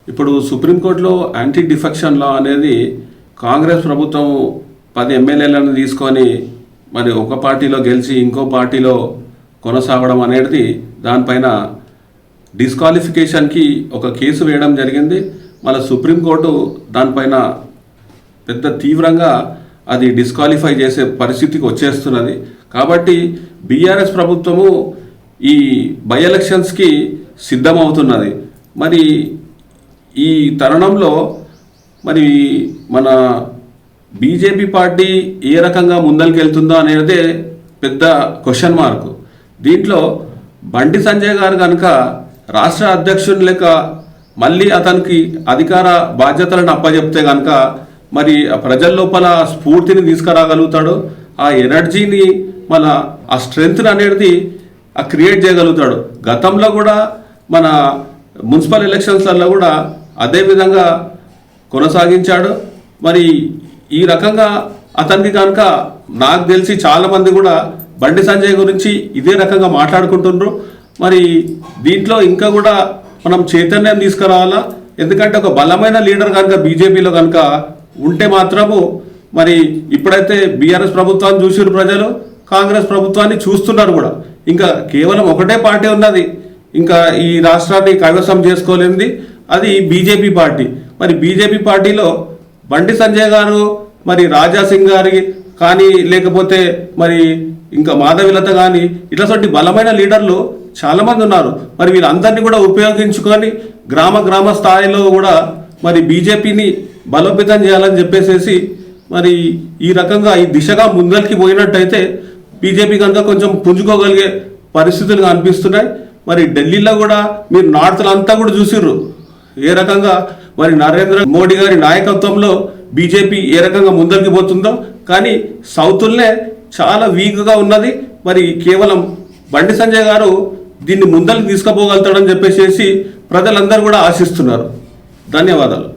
ఇప్పుడు సుప్రీంకోర్టులో anti defection law అనేది కాంగ్రెస్ ప్రభుత్వం 10 ఎమ్మెల్యేలను తీసుకొని మరి ఒక పార్టీలో గెలిచి ఇంకో పార్టీలో కొనసాగడం అనేది దానిపైన డిస్క్వాలిఫికేషన్కి ఒక కేసు వేయడం జరిగింది. మళ్ళీ సుప్రీంకోర్టు దానిపైన పెద్ద తీవ్రంగా అది డిస్క్వాలిఫై చేసే పరిస్థితికి వచ్చేస్తున్నది. కాబట్టి బీఆర్ఎస్ ప్రభుత్వము ఈ బై ఎలక్షన్స్కి సిద్ధమవుతున్నది. మరి ఈ తరుణంలో మరి మన బీజేపీ పార్టీ ఏ రకంగా ముందరికెళ్తుందో అనేదే పెద్ద క్వశ్చన్ మార్కు. దీంట్లో బండి సంజయ్ గారు కనుక రాష్ట్ర అధ్యక్షుని లెక్క మళ్ళీ అతనికి అధికార బాధ్యతలను అప్పచెప్తే కనుక మరి ప్రజల లోపల స్ఫూర్తిని తీసుకురాగలుగుతాడు, ఆ ఎనర్జీని మన ఆ స్ట్రెంగ్త్ అనేది క్రియేట్ చేయగలుగుతాడు. గతంలో కూడా మన మున్సిపల్ ఎలక్షన్స్లలో కూడా అదే విధంగా కొనసాగించాడు. మరి ఈ రకంగా అతనికి కనుక నాకు తెలిసి చాలామంది కూడా బండి సంజయ్ గురించి ఇదే రకంగా మాట్లాడుకుంటున్నారు. మరి దీంట్లో ఇంకా కూడా మనం చైతన్యం తీసుకురావాలా. ఎందుకంటే ఒక బలమైన లీడర్ కనుక బీజేపీలో కనుక ఉంటే మాత్రము మరి ఇప్పుడైతే బీఆర్ఎస్ ప్రభుత్వాన్ని చూసిరు ప్రజలు, కాంగ్రెస్ ప్రభుత్వాన్ని చూస్తున్నారు కూడా. ఇంకా కేవలం ఒకటే పార్టీ ఉన్నది ఇంకా ఈ రాష్ట్రాన్ని కైవసం చేసుకోలేనిది, అది బీజేపీ పార్టీ. మరి బీజేపీ పార్టీలో బండి సంజయ్ గారు మరి రాజా సింగ్ గారి కానీ లేకపోతే మరి ఇంకా మాధవిలత కానీ ఇట్లాంటి బలమైన లీడర్లు చాలామంది ఉన్నారు. మరి వీళ్ళందరినీ కూడా ఉపయోగించుకొని గ్రామ స్థాయిలో కూడా మరి బీజేపీని బలోపేతం చేయాలని చెప్పేసి మరి ఈ రకంగా ఈ దిశగా ముందరికి పోయినట్టయితే బీజేపీ కనుక కొంచెం పుంజుకోగలిగే పరిస్థితులు అనిపిస్తున్నాయి. మరి ఢిల్లీలో కూడా మీరు నార్త్లో అంతా కూడా చూసిర్రు ఏ రకంగా మరి నరేంద్ర మోడీ గారి నాయకత్వంలో బీజేపీ ఏ రకంగా ముందరికి పోతుందో. కానీ సౌత్నే చాలా వీక్గా ఉన్నది. మరి కేవలం బండి సంజయ్ గారు దీన్ని ముందరికి తీసుకుపోగలుగుతాడని చెప్పేసి ప్రజలందరూ కూడా ఆశిస్తున్నారు. ధన్యవాదాలు.